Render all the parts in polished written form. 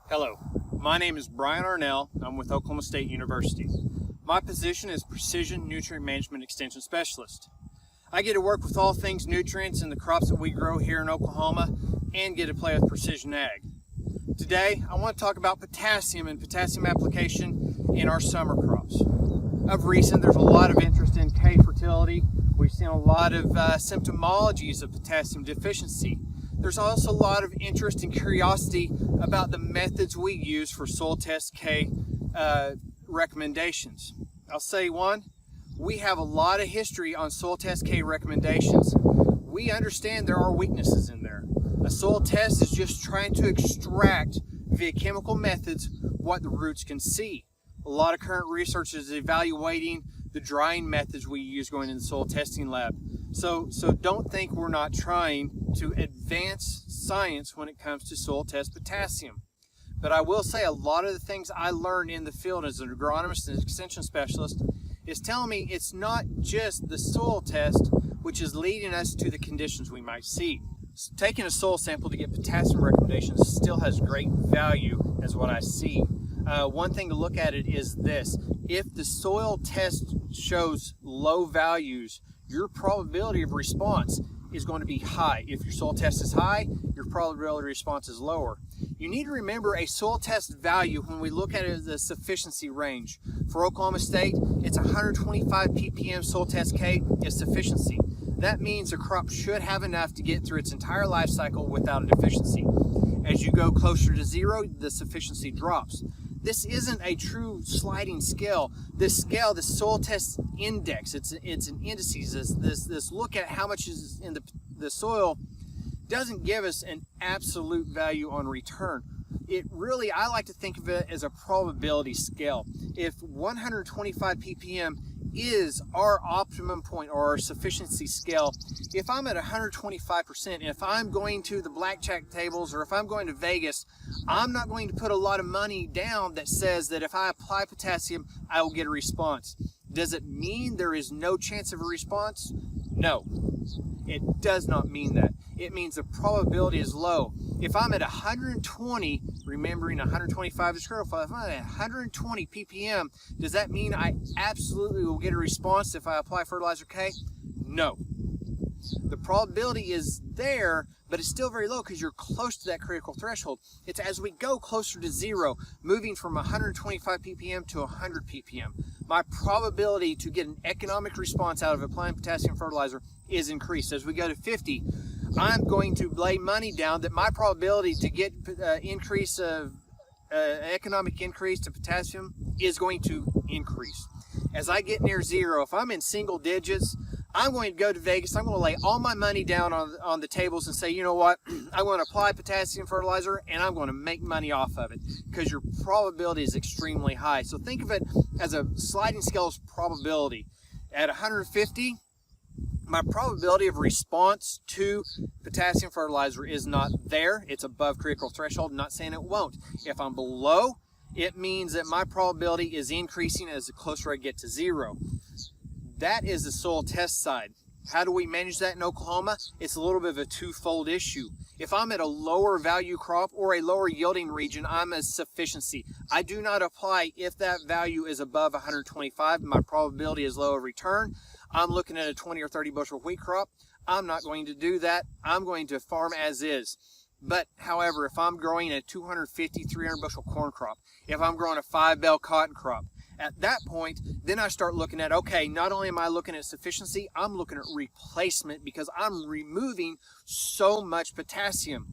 Hello, my name is Brian Arnell. I'm with Oklahoma State University. My position is Precision Nutrient Management Extension Specialist. I get to work with all things nutrients in the crops that we grow here in Oklahoma and get to play with precision ag. Today, I want to talk about potassium and potassium application in our summer crops. Of recent, there's a lot of interest in K fertility. We've seen a lot of symptomologies of potassium deficiency. There's also a lot of interest and curiosity about the methods we use for soil test K recommendations. I'll say one, we have a lot of history on soil test K recommendations. We understand there are weaknesses in there. A soil test is just trying to extract via chemical methods what the roots can see. A lot of current research is evaluating the drying methods we use going in the soil testing lab. So don't think we're not trying to advance science when it comes to soil test potassium. But I will say a lot of the things I learned in the field as an agronomist and extension specialist is telling me it's not just the soil test which is leading us to the conditions we might see. So taking a soil sample to get potassium recommendations still has great value as what I see. One thing to look at it is this: if the soil test shows low values, your probability of response is going to be high. If your soil test is high, your probability of response is lower. You need to remember a soil test value when we look at it as a sufficiency range. For Oklahoma State, it's 125 ppm soil test K is sufficiency. That means a crop should have enough to get through its entire life cycle without a deficiency. As you go closer to zero, the sufficiency drops. This isn't a true sliding scale. This scale, the soil test index, it's an indices. This look at how much is in the soil doesn't give us an absolute value on return. It really, I like to think of it as a probability scale. If 125 ppm is our optimum point or our sufficiency scale, if I'm at 125%, and if I'm going to the blackjack tables or if I'm going to Vegas, I'm not going to put a lot of money down that says that if I apply potassium, I will get a response. Does it mean there is no chance of a response? No, it does not mean that. It means the probability is low. If I'm at 120, remembering 125 is critical, if I'm at 120 ppm, does that mean I absolutely will get a response if I apply fertilizer K? No. The probability is there, but it's still very low because you're close to that critical threshold. It's as we go closer to zero, moving from 125 ppm to 100 ppm, my probability to get an economic response out of applying potassium fertilizer is increased. As we go to 50, I'm going to lay money down that my probability to get economic increase to potassium is going to increase. As I get near zero, if I'm in single digits, I'm going to go to Vegas. I'm going to lay all my money down on the tables and say, you know what, I'm going to apply potassium fertilizer and I'm going to make money off of it because your probability is extremely high. So think of it as a sliding scale of probability. At 150, my probability of response to potassium fertilizer is not there. It's above critical threshold. I'm not saying it won't. If I'm below, it means that my probability is increasing as the closer I get to zero. That is the soil test side. How do we manage that in Oklahoma? It's a little bit of a twofold issue. If I'm at a lower value crop or a lower yielding region, I'm at sufficiency. I do not apply if that value is above 125. My probability is low of return. I'm looking at a 20 or 30 bushel wheat crop. I'm not going to do that. I'm going to farm as is. But however, if I'm growing a 250, 300 bushel corn crop, if I'm growing a 5-bale cotton crop, at that point, then I start looking at, okay, not only am I looking at sufficiency, I'm looking at replacement because I'm removing so much potassium.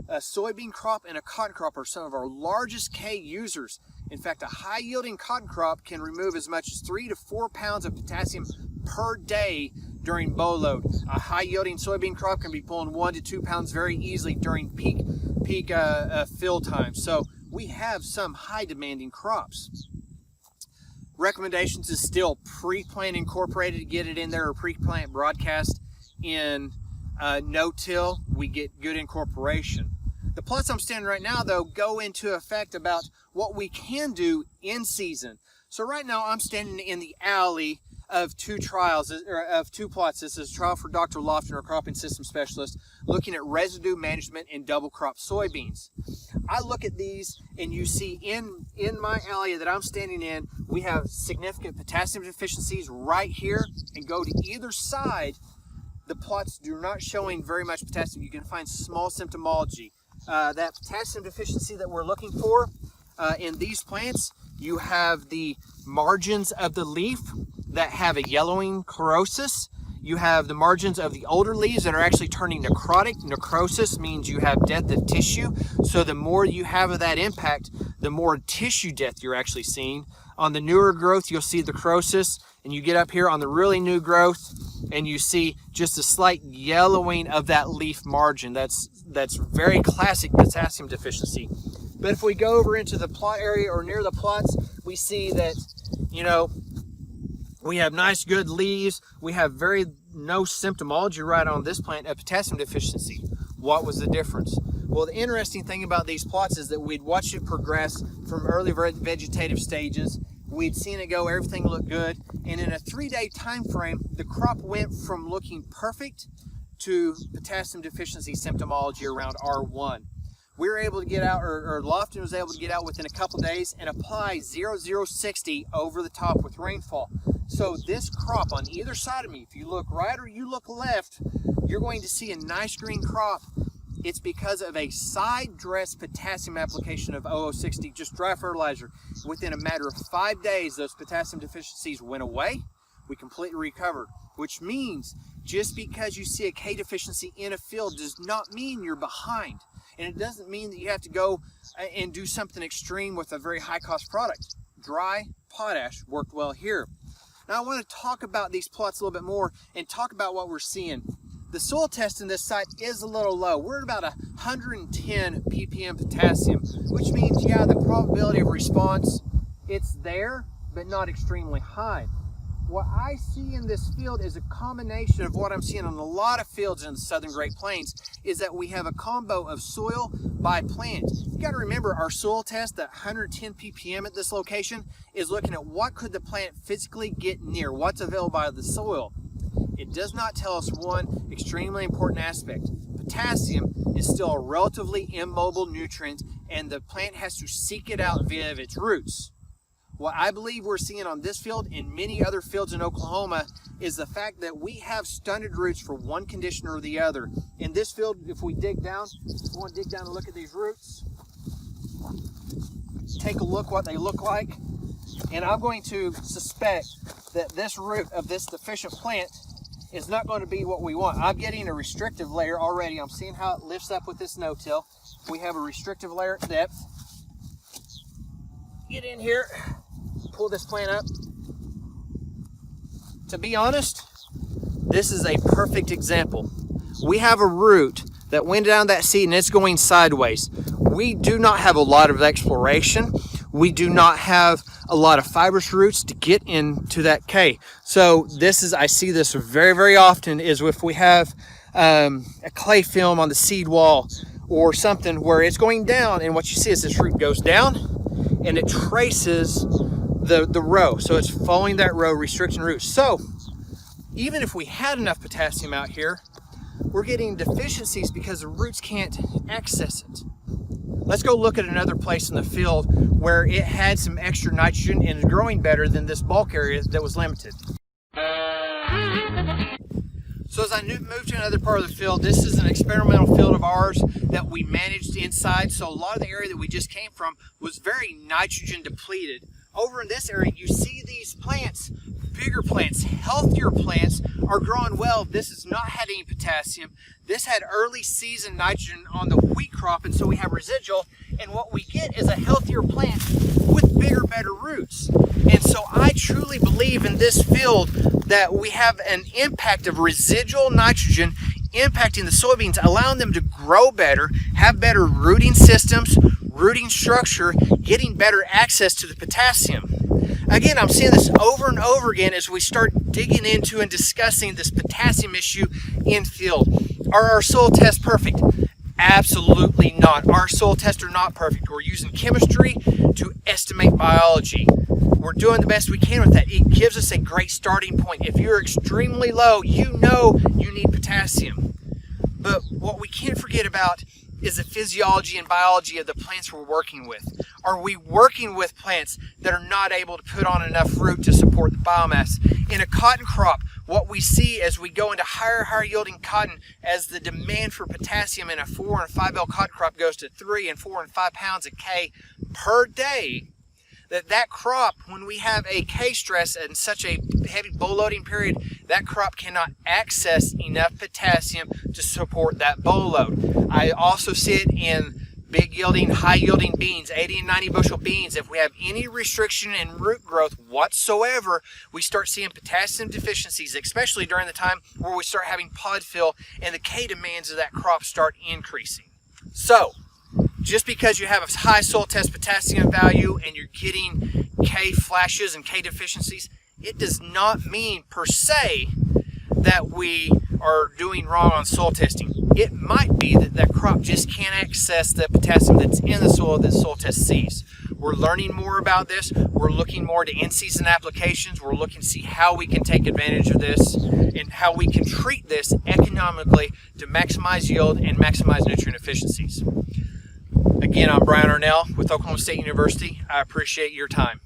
A soybean crop and a cotton crop are some of our largest K users. In fact, a high yielding cotton crop can remove as much as 3 to 4 pounds of potassium per day during bow load. A high yielding soybean crop can be pulling 1 to 2 pounds very easily during peak fill time. So we have some high demanding crops. Recommendations is still pre-plant incorporated to get it in there, or pre-plant broadcast in no-till. We get good incorporation. The plots I'm standing right now, though, go into effect about what we can do in season. So right now I'm standing in the alley of two plots. This is a trial for Dr. Lofton, our cropping system specialist, looking at residue management in double crop soybeans. I look at these and you see in my area that I'm standing in, we have significant potassium deficiencies right here, and go to either side, the plots do not showing very much potassium. You can find small symptomology. That potassium deficiency that we're looking for in these plants, you have the margins of the leaf that have a yellowing chlorosis. You have the margins of the older leaves that are actually turning necrotic. Necrosis means you have death of tissue. So the more you have of that impact, the more tissue death you're actually seeing. On the newer growth, you'll see the necrosis, and you get up here on the really new growth and you see just a slight yellowing of that leaf margin. That's very classic potassium deficiency. But if we go over into the plot area or near the plots, we see that, you know, we have nice good leaves. We have no symptomology right on this plant of potassium deficiency. What was the difference? Well, the interesting thing about these plots is that we'd watched it progress from early vegetative stages. We'd seen it go, everything looked good. And in a 3-day time frame, the crop went from looking perfect to potassium deficiency symptomology around R1. We were able to get out, or Lofton was able to get out within a couple days and apply 0060 over the top with rainfall. So this crop on either side of me, if you look right or you look left, you're going to see a nice green crop. It's because of a side dress potassium application of 0060, just dry fertilizer. Within a matter of 5 days, those potassium deficiencies went away. We completely recovered, which means just because you see a K deficiency in a field does not mean you're behind. And it doesn't mean that you have to go and do something extreme with a very high cost product. Dry potash worked well here. Now I want to talk about these plots a little bit more and talk about what we're seeing. The soil test in this site is a little low. We're at about 110 ppm potassium, which means, yeah, the probability of response, it's there, but not extremely high. What I see in this field is a combination of what I'm seeing on a lot of fields in the Southern Great Plains, is that we have a combo of soil by plant. You got to remember, our soil test, that 110 ppm at this location, is looking at what could the plant physically get near, what's available by the soil. It does not tell us one extremely important aspect. Potassium is still a relatively immobile nutrient, and the plant has to seek it out via its roots. What I believe we're seeing on this field and many other fields in Oklahoma is the fact that we have stunted roots for one condition or the other. In this field, if we dig down, we want to dig down and look at these roots. Take a look what they look like. And I'm going to suspect that this root of this deficient plant is not going to be what we want. I'm getting a restrictive layer already. I'm seeing how it lifts up with this no-till. We have a restrictive layer at depth. Get in here, pull this plant up. To be honest, this is a perfect example. We have a root that went down that seed and it's going sideways. We do not have a lot of exploration. We do not have a lot of fibrous roots to get into that K. So this is, I see this very, very often, is if we have a clay film on the seed wall or something where it's going down, and what you see is this root goes down and it traces the row. So it's following that row, restricting roots. So even if we had enough potassium out here, we're getting deficiencies because the roots can't access it. Let's go look at another place in the field where it had some extra nitrogen and is growing better than this bulk area that was limited. So as I move to another part of the field, this is an experimental field of ours that we managed inside. So a lot of the area that we just came from was very nitrogen depleted. Over in this area, you see these plants, bigger plants, healthier plants are growing well. This has not had any potassium. This had early season nitrogen on the wheat crop, and so we have residual, and what we get is a healthier plant with bigger, better roots. And so I truly believe in this field that we have an impact of residual nitrogen impacting the soybeans, allowing them to grow better, have better rooting systems, rooting structure, getting better access to the potassium. Again, I'm seeing this over and over again as we start digging into and discussing this potassium issue in field. Are our soil tests perfect? Absolutely not. Our soil tests are not perfect. We're using chemistry to estimate biology. We're doing the best we can with that. It gives us a great starting point. If you're extremely low, you know you need potassium. But what we can't forget about is the physiology and biology of the plants we're working with. Are we working with plants that are not able to put on enough root to support the biomass? In a cotton crop, what we see as we go into higher yielding cotton, as the demand for potassium in a 4 and 5L cotton crop goes to 3 and 4 and 5 pounds of K per day, that crop, when we have a K stress and such a heavy bull loading period, that crop cannot access enough potassium to support that bull load. I also see it in big yielding, high yielding beans, 80 and 90 bushel beans. If we have any restriction in root growth whatsoever, we start seeing potassium deficiencies, especially during the time where we start having pod fill and the K demands of that crop start increasing. So, just because you have a high soil test potassium value and you're getting K flashes and K deficiencies, it does not mean per se that we are doing wrong on soil testing. It might be that that crop just can't access the potassium that's in the soil that soil test sees. We're learning more about this. We're looking more to in-season applications. We're looking to see how we can take advantage of this and how we can treat this economically to maximize yield and maximize nutrient efficiencies. Again, I'm Brian Arnell with Oklahoma State University. I appreciate your time.